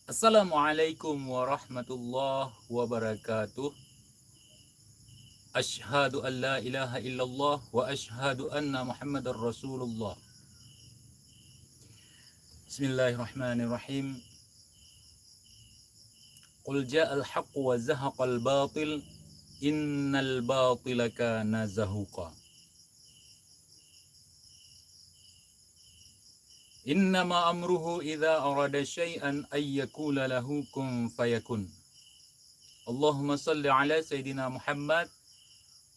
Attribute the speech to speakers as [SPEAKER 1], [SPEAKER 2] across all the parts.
[SPEAKER 1] Assalamualaikum warahmatullahi wabarakatuh. Ashhadu an la ilaha illallah wa ashhadu anna Muhammadar Rasulullah. Bismillahirrahmanirrahim. Qul ja'al haqq wa zahaqal batil innal batila kana zahuqa. Innama amruhu idza arada syai'an ay yaqula lahu kun fayakun. Allahumma salli ala sayidina Muhammad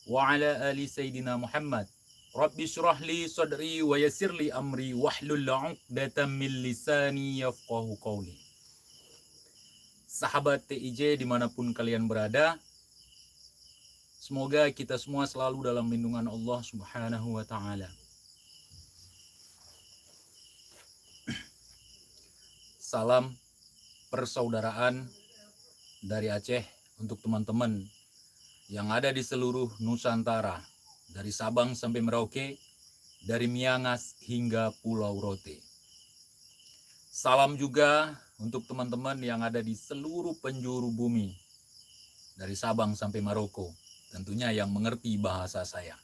[SPEAKER 1] wa ala ali sayyidina Muhammad. Rabbi syrah li sadri wa yassir li amri wahlul 'uqdatam min lisani yafqahu qawli. Sahabat TIJ dimanapun kalian berada, semoga kita semua selalu dalam lindungan Allah Subhanahu wa ta'ala. Salam persaudaraan dari Aceh untuk teman-teman yang ada di seluruh Nusantara, dari Sabang sampai Merauke, dari Miangas hingga Pulau Rote. Salam juga untuk teman-teman yang ada di seluruh penjuru bumi, dari Sabang sampai Maroko, tentunya yang mengerti bahasa saya.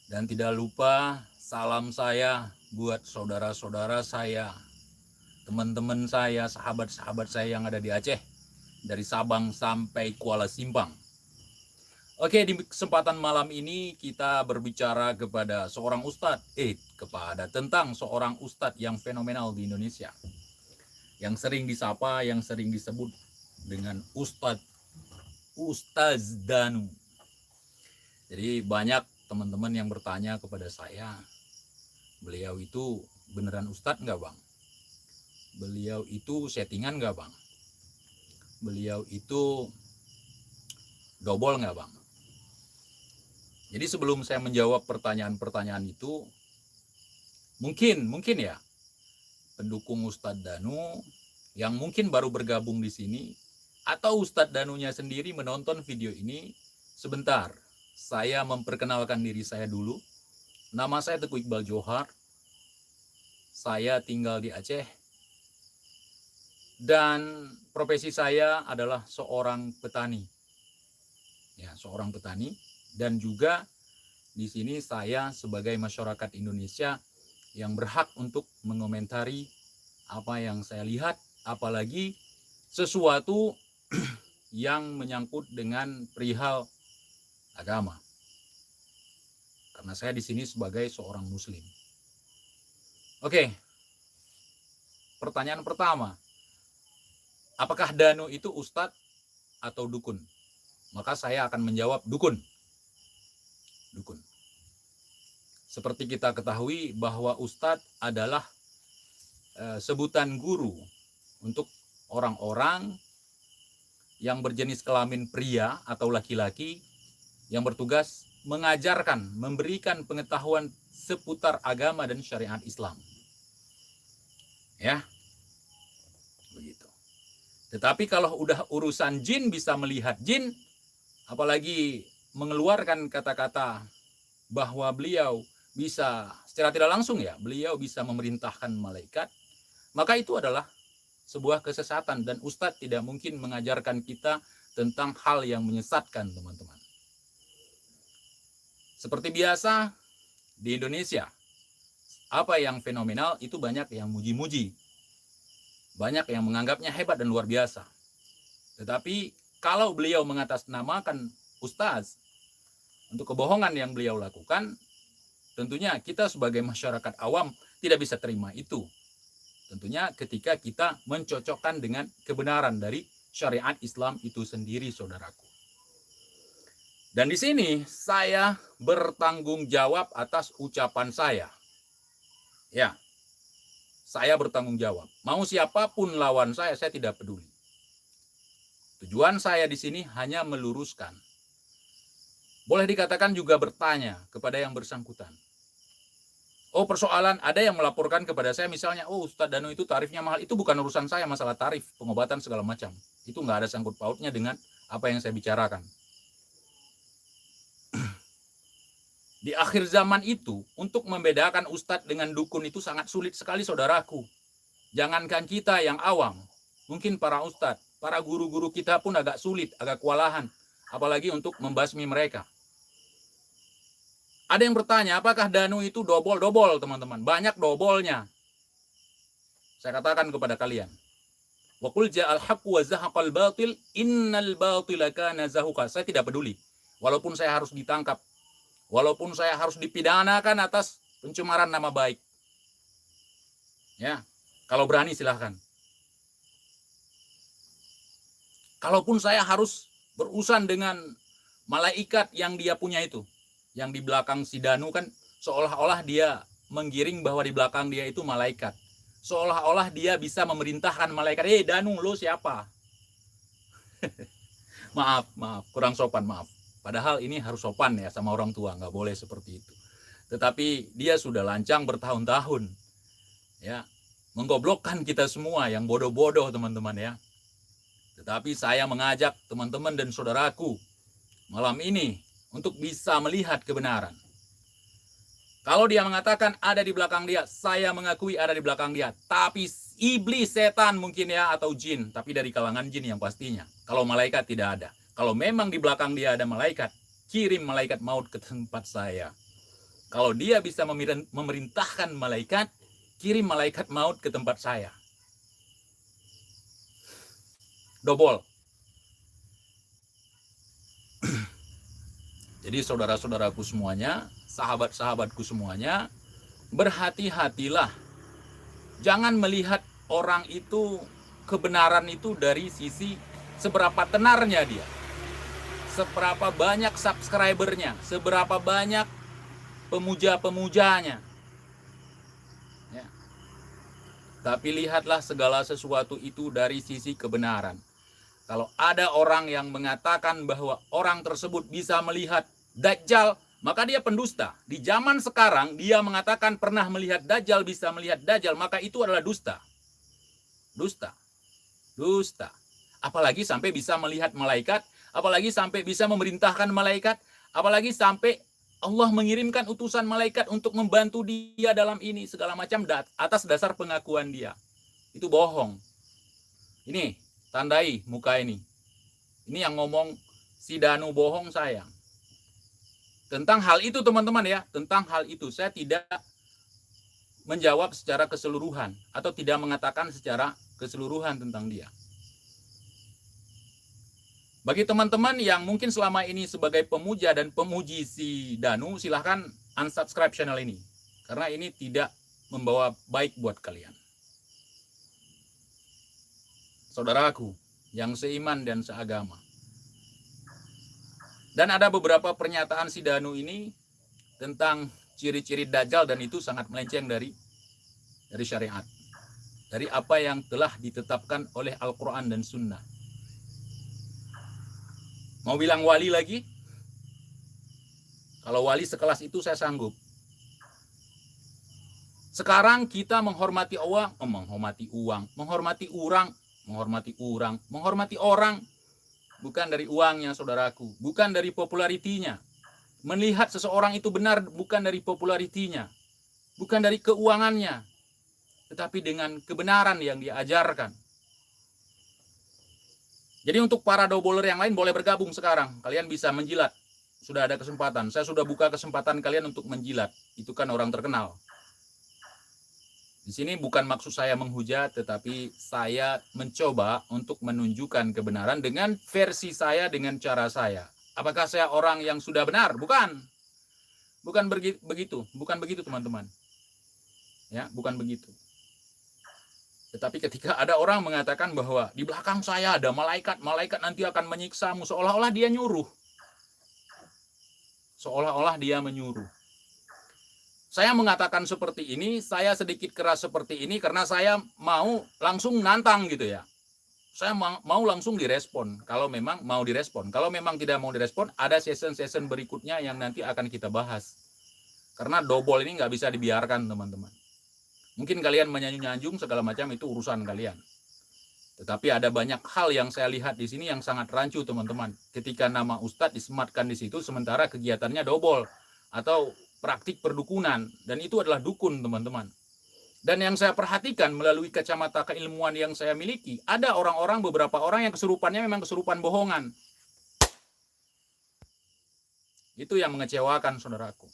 [SPEAKER 1] Dan tidak lupa salam saya buat saudara-saudara saya, teman-teman saya, sahabat-sahabat saya yang ada di Aceh, dari Sabang sampai Kuala Simpang. Oke, di kesempatan malam ini kita berbicara kepada tentang seorang ustadz yang fenomenal di Indonesia, yang sering disapa, yang sering disebut dengan Ustaz Danu. Jadi banyak teman-teman yang bertanya kepada saya, beliau itu beneran ustadz nggak bang? Beliau itu settingan nggak bang? Beliau itu double nggak bang? Jadi sebelum saya menjawab pertanyaan-pertanyaan itu, mungkin ya pendukung Ustadz Danu yang mungkin baru bergabung di sini atau Ustadz Danunya sendiri menonton video ini, sebentar saya memperkenalkan diri saya dulu. Nama saya Teguh Iqbal Johar, saya tinggal di Aceh dan profesi saya adalah seorang petani. Ya, seorang petani. Dan juga di sini saya sebagai masyarakat Indonesia yang berhak untuk mengomentari apa yang saya lihat, apalagi sesuatu yang menyangkut dengan perihal agama. Karena saya di sini sebagai seorang muslim. Oke. Pertanyaan pertama. Apakah Danu itu ustadz atau dukun? Maka saya akan menjawab dukun. Seperti kita ketahui bahwa ustadz adalah sebutan guru untuk orang-orang yang berjenis kelamin pria atau laki-laki yang bertugas mengajarkan, memberikan pengetahuan seputar agama dan syariat Islam. Ya, begitu. Tetapi kalau udah urusan jin, bisa melihat jin, apalagi mengeluarkan kata-kata bahwa beliau bisa secara tidak langsung beliau bisa memerintahkan malaikat, maka itu adalah sebuah kesesatan dan ustadz tidak mungkin mengajarkan kita tentang hal yang menyesatkan, teman-teman. Seperti biasa di Indonesia, apa yang fenomenal itu banyak yang muji-muji, banyak yang menganggapnya hebat dan luar biasa. Tetapi kalau beliau mengatasnamakan ustaz untuk kebohongan yang beliau lakukan, tentunya kita sebagai masyarakat awam tidak bisa terima itu. Tentunya ketika kita mencocokkan dengan kebenaran dari syariat Islam itu sendiri, saudaraku. Dan di sini saya bertanggung jawab atas ucapan saya. Ya, saya bertanggung jawab. Mau siapapun lawan saya tidak peduli. Tujuan saya di sini hanya meluruskan. Boleh dikatakan juga bertanya kepada yang bersangkutan. Oh, persoalan ada yang melaporkan kepada saya misalnya, oh Ustadz Danu itu tarifnya mahal. Itu bukan urusan saya, masalah tarif, pengobatan segala macam. Itu nggak ada sangkut pautnya dengan apa yang saya bicarakan. Di akhir zaman itu, untuk membedakan ustadz dengan dukun itu sangat sulit sekali, saudaraku. Jangankan kita yang awam, Mungkin para ustadz, para guru-guru kita pun agak sulit, agak kewalahan. Apalagi untuk membasmi mereka. Ada yang bertanya, apakah Danu itu dobol-dobol, teman-teman? Banyak dobolnya. Saya katakan kepada kalian. Wa qul ja'al haqqu wa zahaqal batil innal batila kana zahuqa. Saya tidak peduli. Walaupun saya harus ditangkap, walaupun saya harus dipidanakan atas pencemaran nama baik. Ya, kalau berani silahkan. Kalaupun saya harus berurusan dengan malaikat yang dia punya itu, yang di belakang si Danu kan seolah-olah dia menggiring bahwa di belakang dia itu malaikat. Seolah-olah dia bisa memerintahkan malaikat, Danu, lo siapa? maaf, kurang sopan, maaf. Padahal ini harus sopan ya sama orang tua, nggak boleh seperti itu. Tetapi dia sudah lancang bertahun-tahun, ya, menggoblokkan kita semua yang bodoh-bodoh, teman-teman ya. Tetapi saya mengajak teman-teman dan saudaraku malam ini untuk bisa melihat kebenaran. Kalau dia mengatakan ada di belakang dia, saya mengakui ada di belakang dia. Tapi iblis, setan mungkin ya, atau jin. Tapi dari kalangan jin yang pastinya. Kalau malaikat tidak ada. Kalau memang di belakang dia ada malaikat, kirim malaikat maut ke tempat saya. Kalau dia bisa memerintahkan malaikat, kirim malaikat maut ke tempat saya. Dobol. Jadi saudara-saudaraku semuanya, sahabat-sahabatku semuanya, berhati-hatilah. Jangan melihat orang itu, kebenaran itu dari sisi seberapa tenarnya dia. Seberapa banyak subscribernya, seberapa banyak pemuja-pemujanya. Ya. Tapi lihatlah segala sesuatu itu dari sisi kebenaran. Kalau ada orang yang mengatakan bahwa orang tersebut bisa melihat Dajjal, maka dia pendusta. Di zaman sekarang dia mengatakan pernah melihat Dajjal, bisa melihat Dajjal, maka itu adalah dusta. Dusta. Apalagi sampai bisa melihat malaikat, apalagi sampai bisa memerintahkan malaikat, apalagi sampai Allah mengirimkan utusan malaikat untuk membantu dia dalam ini, segala macam atas dasar pengakuan dia. Itu bohong. Ini, tandai muka ini. Ini yang ngomong si Danu bohong, sayang. Tentang hal itu teman-teman ya, tentang hal itu saya tidak menjawab secara keseluruhan atau tidak mengatakan secara keseluruhan tentang dia. Bagi teman-teman yang mungkin selama ini sebagai pemuja dan pemuji si Danu, silahkan unsubscribe channel ini. Karena ini tidak membawa baik buat kalian. Saudaraku yang seiman dan seagama. Dan ada beberapa pernyataan si Danu ini tentang ciri-ciri Dajjal dan itu sangat melenceng dari syariat. Dari apa yang telah ditetapkan oleh Al-Quran dan Sunnah. Mau bilang wali lagi? Kalau wali sekelas itu saya sanggup. Sekarang kita menghormati Allah, menghormati orang, bukan dari uangnya, saudaraku, bukan dari popularitinya. Melihat seseorang itu benar bukan dari popularitinya, bukan dari keuangannya, tetapi dengan kebenaran yang dia ajarkan. Jadi untuk para doboler yang lain boleh bergabung sekarang. Kalian bisa menjilat. Sudah ada kesempatan. Saya sudah buka kesempatan kalian untuk menjilat. Itu kan orang terkenal. Di sini bukan maksud saya menghujat, tetapi saya mencoba untuk menunjukkan kebenaran dengan versi saya, dengan cara saya. Apakah saya orang yang sudah benar? Bukan. Bukan begitu. Bukan begitu, teman-teman. Ya, bukan begitu. Tetapi ketika ada orang mengatakan bahwa di belakang saya ada malaikat nanti akan menyiksamu, seolah-olah dia nyuruh. Seolah-olah dia menyuruh. Saya mengatakan seperti ini, saya sedikit keras seperti ini karena saya mau langsung nantang gitu ya. Saya mau langsung direspon kalau memang mau direspon. Kalau memang tidak mau direspon, ada season-season berikutnya yang nanti akan kita bahas. Karena dobol ini nggak bisa dibiarkan, teman-teman. Mungkin kalian menyanjung-nyanjung segala macam itu urusan kalian. Tetapi ada banyak hal yang saya lihat di sini yang sangat rancu, teman-teman. Ketika nama Ustadz disematkan di situ, sementara kegiatannya dobol atau praktik perdukunan, dan itu adalah dukun, teman-teman. Dan yang saya perhatikan melalui kacamata keilmuan yang saya miliki, ada orang-orang, beberapa orang yang kesurupannya memang kesurupan bohongan. Itu yang mengecewakan, saudaraku.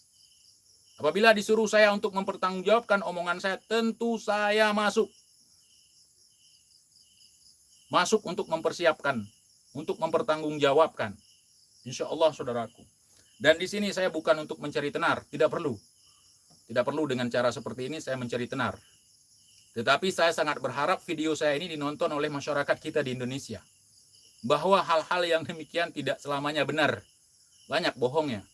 [SPEAKER 1] Apabila disuruh saya untuk mempertanggungjawabkan omongan saya, tentu saya masuk. Masuk untuk mempersiapkan, untuk mempertanggungjawabkan. Insya Allah, saudaraku. Dan di sini saya bukan untuk mencari tenar, tidak perlu. Tidak perlu dengan cara seperti ini saya mencari tenar. Tetapi saya sangat berharap video saya ini dinonton oleh masyarakat kita di Indonesia. Bahwa hal-hal yang demikian tidak selamanya benar. Banyak bohongnya.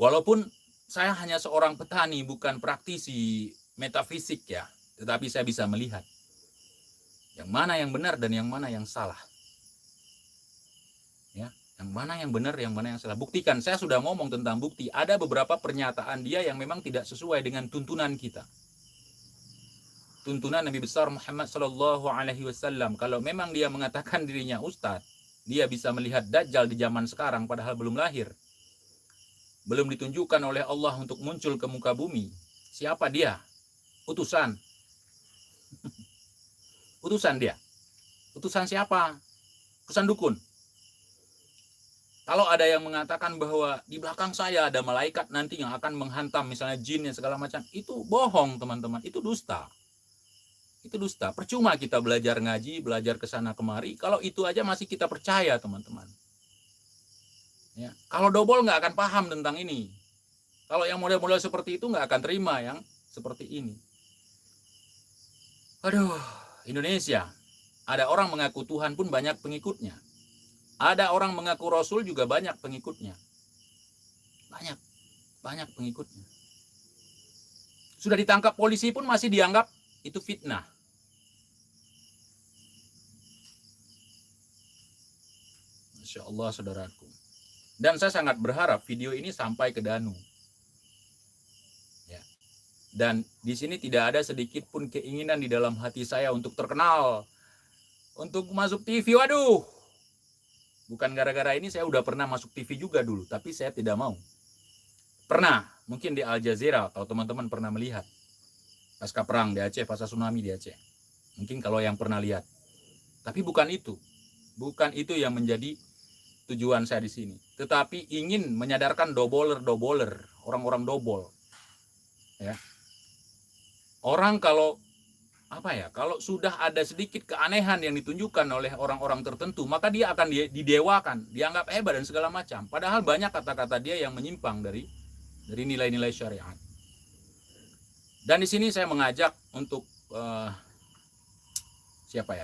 [SPEAKER 1] Walaupun saya hanya seorang petani, bukan praktisi metafisik ya. Tetapi saya bisa melihat yang mana yang benar dan yang mana yang salah. Ya. Yang mana yang benar, yang mana yang salah. Buktikan, saya sudah ngomong tentang bukti. Ada beberapa pernyataan dia yang memang tidak sesuai dengan tuntunan kita. Tuntunan Nabi besar Muhammad SAW. Kalau memang dia mengatakan dirinya ustadz, dia bisa melihat Dajjal di zaman sekarang padahal belum lahir. Belum ditunjukkan oleh Allah untuk muncul ke muka bumi. Siapa dia? Utusan. Utusan dia. Utusan siapa? Utusan dukun. Kalau ada yang mengatakan bahwa di belakang saya ada malaikat nanti yang akan menghantam misalnya jin dan segala macam, itu bohong, teman-teman. Itu dusta. Itu dusta. Percuma kita belajar ngaji, belajar ke sana kemari, kalau itu aja masih kita percaya, teman-teman. Ya. Kalau dobol nggak akan paham tentang ini. Kalau yang model-model seperti itu nggak akan terima yang seperti ini. Aduh, Indonesia. Ada orang mengaku Tuhan pun banyak pengikutnya. Ada orang mengaku Rasul juga banyak pengikutnya. Banyak pengikutnya. Sudah ditangkap polisi pun masih dianggap itu fitnah. Masya Allah, saudaraku. Dan saya sangat berharap video ini sampai ke Danu. Ya. Dan di sini tidak ada sedikit pun keinginan di dalam hati saya untuk terkenal, untuk masuk TV. Waduh, bukan gara-gara ini, saya udah pernah masuk TV juga dulu, tapi saya tidak mau. Pernah, mungkin di Al Jazeera, kalau teman-teman pernah melihat. Pasca perang di Aceh, pasca tsunami di Aceh. Mungkin kalau yang pernah lihat. Tapi bukan itu. Bukan itu yang menjadi tujuan saya di sini. Tetapi ingin menyadarkan doboler, orang-orang dobol. Ya. Orang kalau kalau sudah ada sedikit keanehan yang ditunjukkan oleh orang-orang tertentu, maka dia akan didewakan, dianggap hebat dan segala macam. Padahal banyak kata-kata dia yang menyimpang dari nilai-nilai syariat. Dan di sini saya mengajak untuk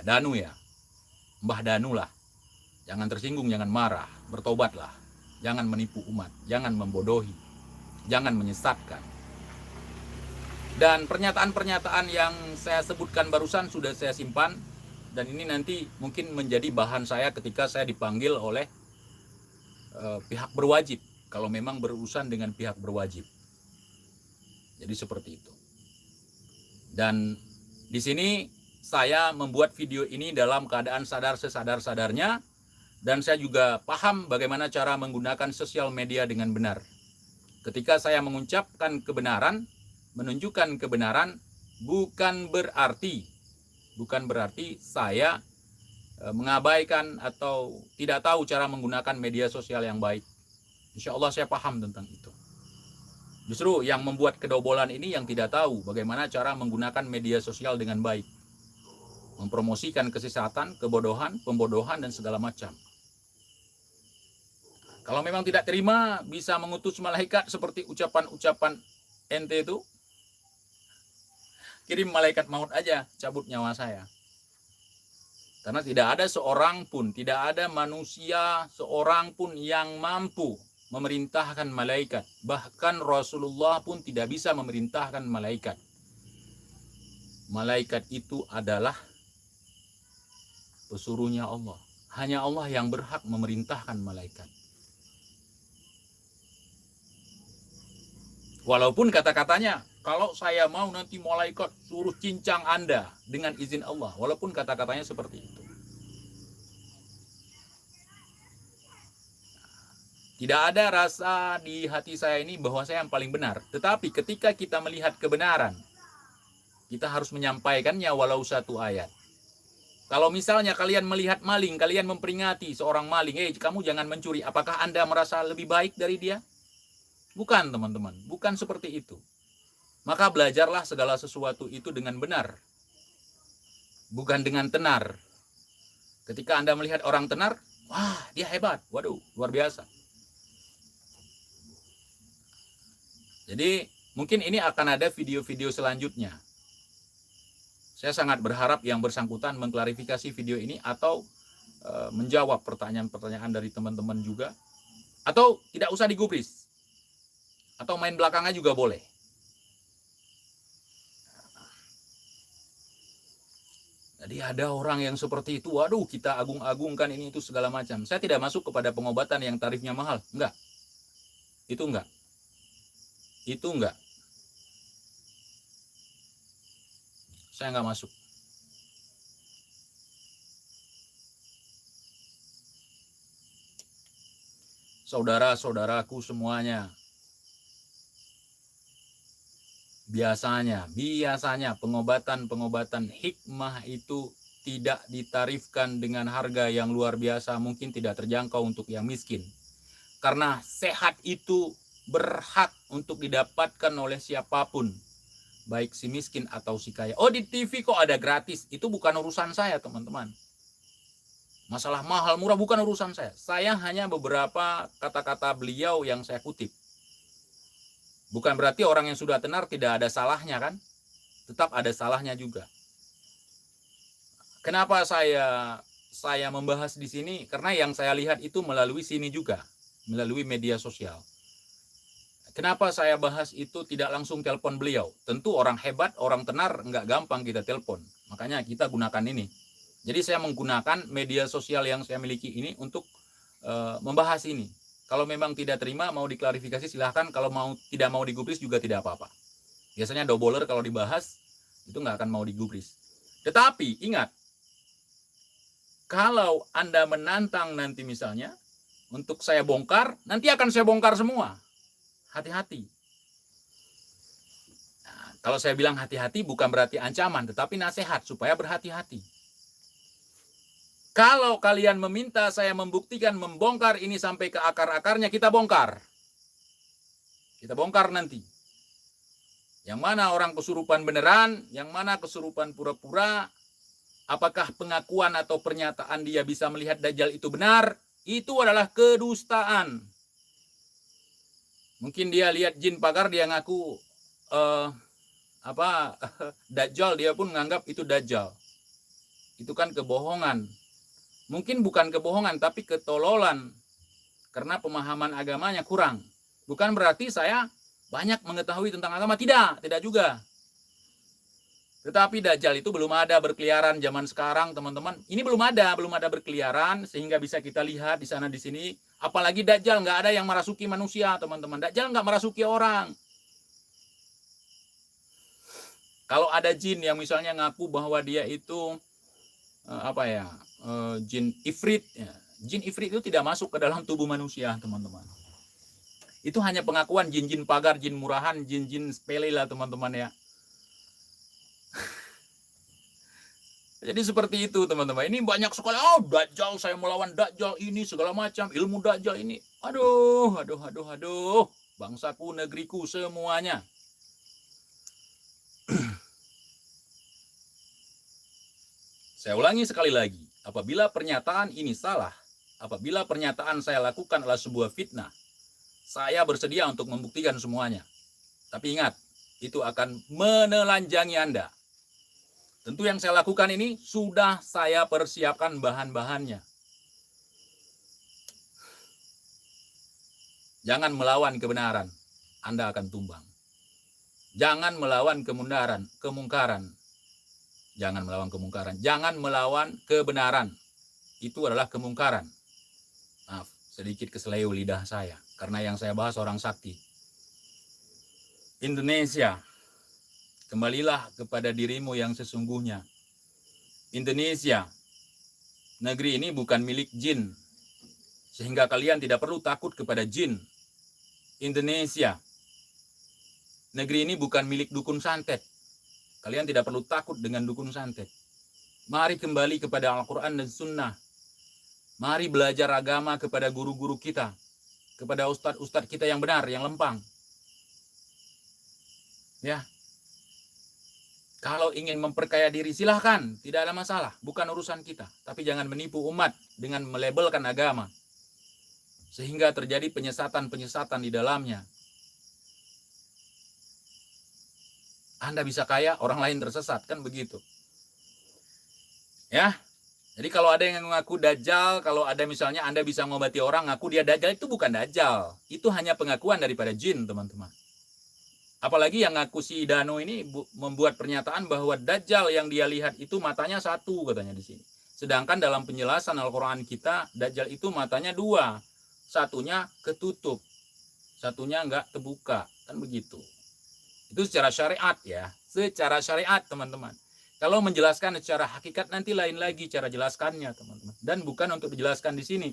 [SPEAKER 1] Danu ya, Mbah Danu lah. Jangan tersinggung, jangan marah, bertobatlah. Jangan menipu umat, jangan membodohi, jangan menyesatkan. Dan pernyataan-pernyataan yang saya sebutkan barusan sudah saya simpan. Dan ini nanti mungkin menjadi bahan saya ketika saya dipanggil oleh pihak berwajib. Kalau memang berurusan dengan pihak berwajib. Jadi seperti itu. Dan di sini saya membuat video ini dalam keadaan sadar sesadar-sadarnya. Dan saya juga paham bagaimana cara menggunakan sosial media dengan benar. Ketika saya mengucapkan kebenaran, menunjukkan kebenaran, bukan berarti saya mengabaikan atau tidak tahu cara menggunakan media sosial yang baik. Insya Allah saya paham tentang itu. Justru yang membuat kedobolan ini yang tidak tahu bagaimana cara menggunakan media sosial dengan baik. Mempromosikan kesesatan, kebodohan, pembodohan, dan segala macam. Kalau memang tidak terima, bisa mengutus malaikat seperti ucapan-ucapan ente itu. Kirim malaikat maut aja, cabut nyawa saya. Karena tidak ada seorang pun, tidak ada manusia seorang pun yang mampu memerintahkan malaikat. Bahkan Rasulullah pun tidak bisa memerintahkan malaikat. Malaikat itu adalah pesuruhnya Allah. Hanya Allah yang berhak memerintahkan malaikat. Walaupun kata-katanya, kalau saya mau nanti malaikat suruh cincang Anda dengan izin Allah. Walaupun kata-katanya seperti itu. Tidak ada rasa di hati saya ini bahwa saya yang paling benar. Tetapi ketika kita melihat kebenaran, kita harus menyampaikannya walau satu ayat. Kalau misalnya kalian melihat maling, kalian memperingati seorang maling, kamu jangan mencuri. Apakah Anda merasa lebih baik dari dia? Bukan, teman-teman. Bukan seperti itu. Maka belajarlah segala sesuatu itu dengan benar. Bukan dengan tenar. Ketika Anda melihat orang tenar, wah, dia hebat. Waduh, luar biasa. Jadi mungkin ini akan ada video-video selanjutnya. Saya sangat berharap yang bersangkutan mengklarifikasi video ini atau menjawab pertanyaan-pertanyaan dari teman-teman juga. Atau tidak usah digubris. Atau main belakangnya juga boleh. Jadi ada orang yang seperti itu, waduh kita agung-agungkan ini itu segala macam. Saya tidak masuk kepada pengobatan yang tarifnya mahal. Enggak. Itu enggak. Itu enggak. Saya enggak masuk. Saudara-saudaraku semuanya, biasanya pengobatan hikmah itu tidak ditarifkan dengan harga yang luar biasa, mungkin tidak terjangkau untuk yang miskin. Karena sehat itu berhak untuk didapatkan oleh siapapun, baik si miskin atau si kaya. Oh, di TV kok ada gratis, itu bukan urusan saya, teman-teman. Masalah mahal murah bukan urusan saya. Saya hanya beberapa kata-kata beliau yang saya kutip. Bukan berarti orang yang sudah tenar tidak ada salahnya kan? Tetap ada salahnya juga. Kenapa saya membahas di sini? Karena yang saya lihat itu melalui sini juga, melalui media sosial. Kenapa saya bahas itu tidak langsung telepon beliau? Tentu orang hebat, orang tenar nggak gampang kita telepon. Makanya kita gunakan ini. Jadi saya menggunakan media sosial yang saya miliki ini untuk membahas ini. Kalau memang tidak terima, mau diklarifikasi silahkan. Kalau tidak mau digubris juga tidak apa-apa. Biasanya doubler kalau dibahas, itu nggak akan mau digubris. Tetapi ingat, kalau Anda menantang nanti misalnya, untuk saya bongkar, nanti akan saya bongkar semua. Hati-hati. Nah, kalau saya bilang hati-hati bukan berarti ancaman, tetapi nasihat supaya berhati-hati. Kalau kalian meminta saya membuktikan, membongkar ini sampai ke akar-akarnya, kita bongkar. Kita bongkar nanti. Yang mana orang kesurupan beneran, yang mana kesurupan pura-pura, apakah pengakuan atau pernyataan dia bisa melihat Dajjal itu benar, itu adalah kedustaan. Mungkin dia lihat jin pagar, dia ngaku Dajjal, dia pun menganggap itu Dajjal. Itu kan kebohongan. Mungkin bukan kebohongan, tapi ketololan. Karena pemahaman agamanya kurang. Bukan berarti saya banyak mengetahui tentang agama. Tidak juga. Tetapi Dajjal itu belum ada berkeliaran zaman sekarang, teman-teman. Ini belum ada berkeliaran, sehingga bisa kita lihat di sana di sini. Apalagi Dajjal, nggak ada yang merasuki manusia, teman-teman. Dajjal nggak merasuki orang. Kalau ada jin yang misalnya ngaku bahwa dia itu jin ifrit, ya. Jin ifrit itu tidak masuk ke dalam tubuh manusia, teman-teman. Itu hanya pengakuan jin-jin pagar, jin murahan, jin-jin sepele lah, teman-teman ya. Jadi seperti itu, teman-teman. Ini banyak sekali, Dajjal, saya melawan Dajjal ini segala macam, ilmu Dajjal ini. Aduh. Bangsaku, negeriku, semuanya. Saya ulangi sekali lagi, apabila pernyataan ini salah, apabila pernyataan saya lakukan adalah sebuah fitnah, saya bersedia untuk membuktikan semuanya. Tapi ingat, itu akan menelanjangi Anda. Tentu yang saya lakukan ini sudah saya persiapkan bahan-bahannya. Jangan melawan kebenaran, Anda akan tumbang. Jangan melawan kemungkaran. Jangan melawan kemungkaran. Jangan melawan kebenaran. Itu adalah kemungkaran. Maaf, sedikit keseleo lidah saya. Karena yang saya bahas orang sakti. Indonesia, kembalilah kepada dirimu yang sesungguhnya. Indonesia, negeri ini bukan milik jin. Sehingga kalian tidak perlu takut kepada jin. Indonesia, negeri ini bukan milik dukun santet. Kalian tidak perlu takut dengan dukun santet. Mari kembali kepada Al-Quran dan Sunnah. Mari belajar agama kepada guru-guru kita, kepada ustadz-ustadz kita yang benar, yang lempang. Ya, kalau ingin memperkaya diri silahkan, tidak ada masalah, bukan urusan kita. Tapi jangan menipu umat dengan melabelkan agama, sehingga terjadi penyesatan-penyesatan di dalamnya. Anda bisa kaya, orang lain tersesat, kan begitu. Ya, jadi kalau ada yang mengaku dajjal, kalau ada misalnya Anda bisa mengobati orang, ngaku dia dajjal, itu bukan dajjal. Itu hanya pengakuan daripada jin, teman-teman. Apalagi yang ngaku si Dano ini membuat pernyataan bahwa dajjal yang dia lihat itu matanya satu, katanya di sini. Sedangkan dalam penjelasan Al-Quran kita, dajjal itu matanya dua. Satunya ketutup, satunya enggak terbuka, kan begitu. Itu secara syariat ya, secara syariat teman-teman. Kalau menjelaskan secara hakikat nanti lain lagi cara jelaskannya teman-teman. Dan bukan untuk dijelaskan di sini.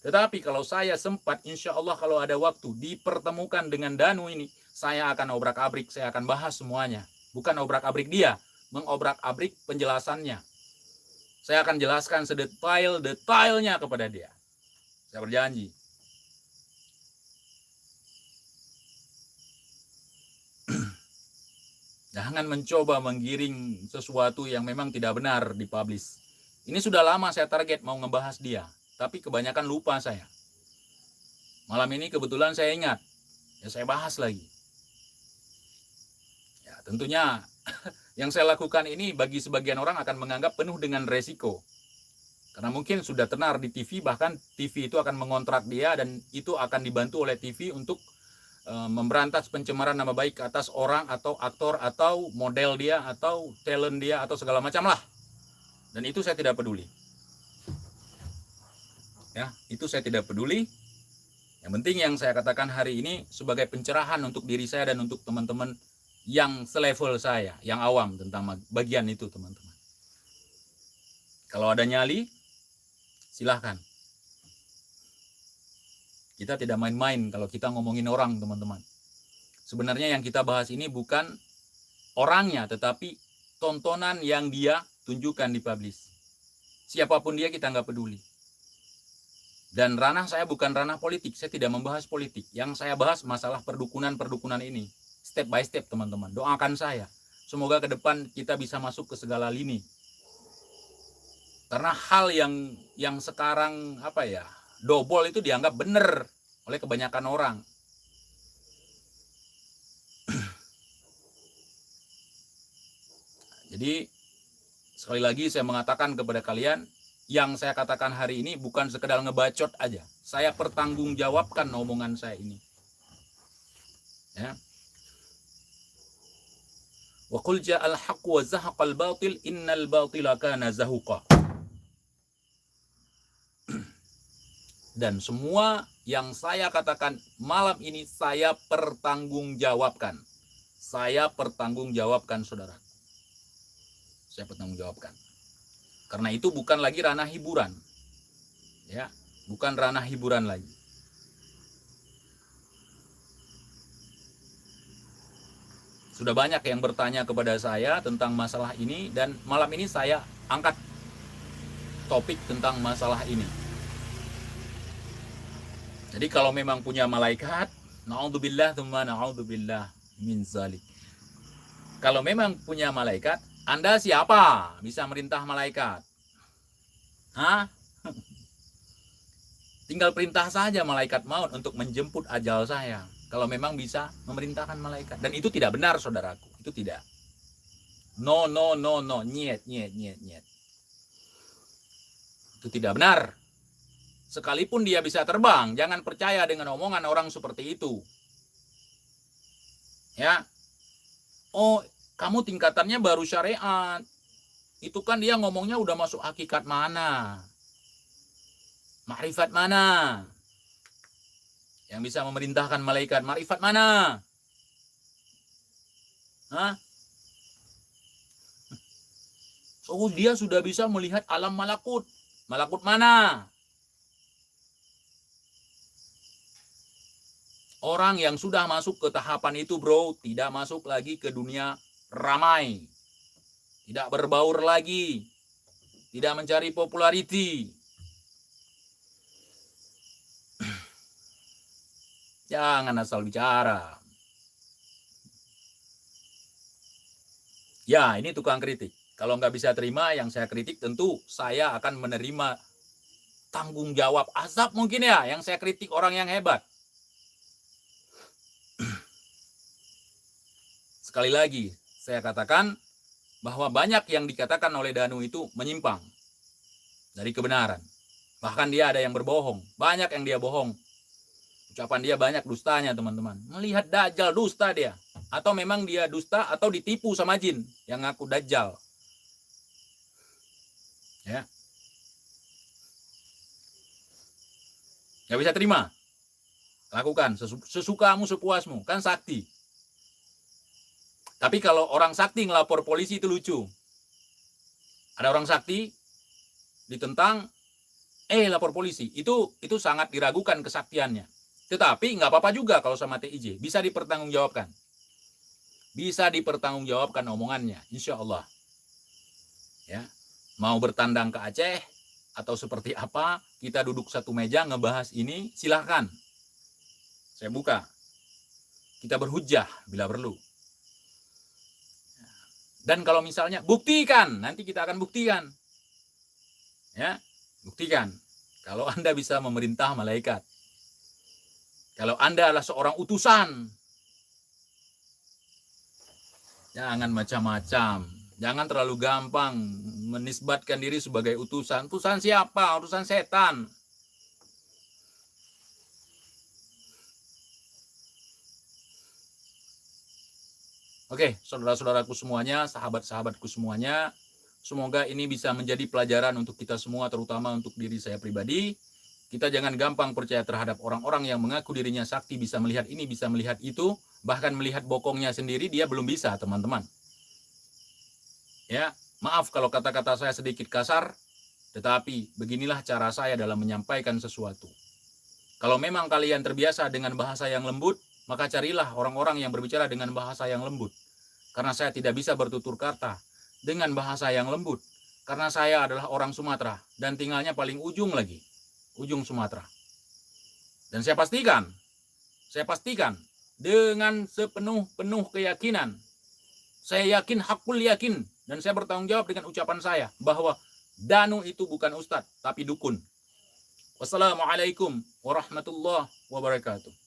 [SPEAKER 1] Tetapi kalau saya sempat, insya Allah kalau ada waktu dipertemukan dengan Danu ini, saya akan obrak-abrik, saya akan bahas semuanya. Bukan obrak-abrik dia, mengobrak-abrik penjelasannya. Saya akan jelaskan sedetail-detailnya kepada dia. Saya berjanji. Jangan mencoba menggiring sesuatu yang memang tidak benar dipublish. Ini sudah lama saya target mau ngebahas dia, tapi kebanyakan lupa saya. Malam ini kebetulan saya ingat, ya saya bahas lagi. Ya tentunya yang saya lakukan ini bagi sebagian orang akan menganggap penuh dengan resiko. Karena mungkin sudah tenar di TV, bahkan TV itu akan mengontrak dia dan itu akan dibantu oleh TV untuk memberantas pencemaran nama baik atas orang atau aktor atau model dia atau talent dia atau segala macam lah. Dan itu saya tidak peduli. Ya, itu saya tidak peduli. Yang penting yang saya katakan hari ini sebagai pencerahan untuk diri saya dan untuk teman-teman yang selevel saya, yang awam tentang bagian itu, teman-teman. Kalau ada nyali, silahkan. Kita tidak main-main kalau kita ngomongin orang, teman-teman. Sebenarnya yang kita bahas ini bukan orangnya, tetapi tontonan yang dia tunjukkan di publish. Siapapun dia kita nggak peduli. Dan ranah saya bukan ranah politik, saya tidak membahas politik. Yang saya bahas masalah perdukunan-perdukunan ini. Step by step, teman-teman. Doakan saya. Semoga ke depan kita bisa masuk ke segala lini. Karena hal yang sekarang dobol itu dianggap benar oleh kebanyakan orang. Jadi sekali lagi saya mengatakan kepada kalian, yang saya katakan hari ini bukan sekedar ngebacot aja. Saya pertanggungjawabkan omongan saya ini. Ya. Wa qul ja'al haqqu wa zahaqal batil innal batila kana zahuqa. Dan semua yang saya katakan malam ini saya pertanggungjawabkan. Saya pertanggungjawabkan, saudara. Saya pertanggungjawabkan. Karena itu bukan lagi ranah hiburan. Ya, bukan ranah hiburan lagi. Sudah banyak yang bertanya kepada saya tentang masalah ini dan malam ini saya angkat topik tentang masalah ini. Jadi kalau memang punya malaikat, na'udzubillah tsumma na'udzubillah min zalik. Kalau memang punya malaikat, Anda siapa bisa merintah malaikat? Hah? Tinggal perintah saja malaikat maut untuk menjemput ajal saya. Kalau memang bisa memerintahkan malaikat. Dan itu tidak benar, saudaraku. Itu tidak. No. Nyet. Itu tidak benar. Sekalipun dia bisa terbang, jangan percaya dengan omongan orang seperti itu. Ya. Oh, kamu tingkatannya baru syariat. Itu kan dia ngomongnya udah masuk hakikat mana? Makrifat mana? Yang bisa memerintahkan malaikat, makrifat mana? Hah? Oh, dia sudah bisa melihat alam malakut. Malakut mana? Orang yang sudah masuk ke tahapan itu, bro, tidak masuk lagi ke dunia ramai. Tidak berbaur lagi. Tidak mencari populariti. Jangan asal bicara. Ya, ini tukang kritik. Kalau nggak bisa terima yang saya kritik, tentu saya akan menerima tanggung jawab azab mungkin ya, yang saya kritik orang yang hebat. Sekali lagi, saya katakan bahwa banyak yang dikatakan oleh Danu itu menyimpang dari kebenaran. Bahkan dia ada yang berbohong, banyak yang dia bohong. Ucapan dia banyak dustanya, teman-teman. Melihat Dajjal, dusta dia. Atau memang dia dusta atau ditipu sama jin yang ngaku Dajjal. Ya. Gak bisa terima. Lakukan sesukamu, sepuasmu. Kan sakti. Tapi kalau orang sakti ngelapor polisi itu lucu. Ada orang sakti ditentang, lapor polisi. Itu sangat diragukan kesaktiannya. Tetapi nggak apa-apa juga kalau sama TIJ. Bisa dipertanggungjawabkan. Bisa dipertanggungjawabkan omongannya. Insya Allah. Ya. Mau bertandang ke Aceh atau seperti apa, kita duduk satu meja ngebahas ini, silahkan. Saya buka. Kita berhujjah bila perlu. Dan kalau misalnya buktikan, nanti kita akan buktikan. Ya, buktikan. Kalau Anda bisa memerintah malaikat. Kalau Anda adalah seorang utusan. Jangan macam-macam. Jangan terlalu gampang menisbatkan diri sebagai utusan. Utusan siapa? Utusan setan. Oke, saudara-saudaraku semuanya, sahabat-sahabatku semuanya, semoga ini bisa menjadi pelajaran untuk kita semua, terutama untuk diri saya pribadi. Kita jangan gampang percaya terhadap orang-orang yang mengaku dirinya sakti, bisa melihat ini, bisa melihat itu, bahkan melihat bokongnya sendiri dia belum bisa, teman-teman. Ya, maaf kalau kata-kata saya sedikit kasar, tetapi beginilah cara saya dalam menyampaikan sesuatu. Kalau memang kalian terbiasa dengan bahasa yang lembut, maka carilah orang-orang yang berbicara dengan bahasa yang lembut. Karena saya tidak bisa bertutur kata dengan bahasa yang lembut. Karena saya adalah orang Sumatera dan tinggalnya paling ujung lagi. Ujung Sumatera. Dan saya pastikan dengan sepenuh keyakinan, saya yakin, hakul yakin, dan saya bertanggung jawab dengan ucapan saya bahwa Danu itu bukan ustadz, tapi dukun. Wassalamualaikum warahmatullahi wabarakatuh.